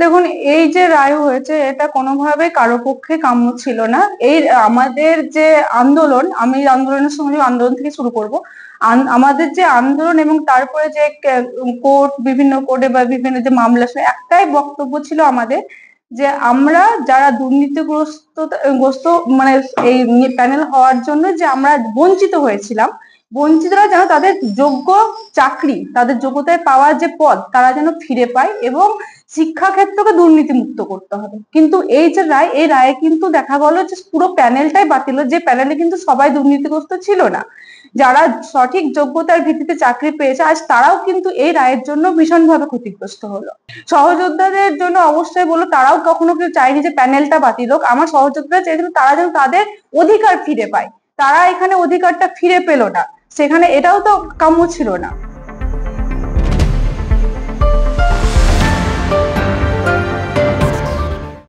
দেখুন, এই যে রায় হয়েছে এটা কোনোভাবে কারো পক্ষে কাম্য ছিল না। এই আমাদের যে আন্দোলন, আমি আন্দোলনের সঙ্গে আন্দোলন থেকে শুরু করব। আমাদের যে আন্দোলন এবং তারপরে যে কোর্ট, বিভিন্ন কোর্টে বা বিভিন্ন যে মামলা, একটাই বক্তব্য ছিল আমাদের, যে আমরা যারা দুর্নীতিগ্রস্ত মানে এই প্যানেল হওয়ার জন্য যে আমরা বঞ্চিত হয়েছিলাম, বঞ্চিতরা যেন তাদের যোগ্য চাকরি, তাদের যোগ্যতায় পাওয়ার যে পদ, তারা যেন ফিরে পায় এবং শিক্ষা ক্ষেত্রকে দুর্নীতি মুক্ত করতে হবে। কিন্তু এই যে রায়, এই রায়ে কিন্তু দেখা গেল যে পুরো প্যানেলটাই বাতিল, যে প্যানেলে কিন্তু সবাই দুর্নীতিগ্রস্ত ছিল না। যারা সঠিক যোগ্যতার ভিত্তিতে চাকরি পেয়েছে আজ তারাও কিন্তু এই রায়ের জন্য ভীষণভাবে ক্ষতিগ্রস্ত হলো। সহযোদ্ধাদের জন্য অবশ্যই বলো, তারাও কখনো কেউ চায়নি যে প্যানেলটা বাতিল হোক। আমার সহযোদ্ধারা চেয়েছিল তারা যেন তাদের অধিকার ফিরে পায়, তারা এখানে অধিকারটা ফিরে পেল না, সেখানে এটাও তো কাম্য ছিল না।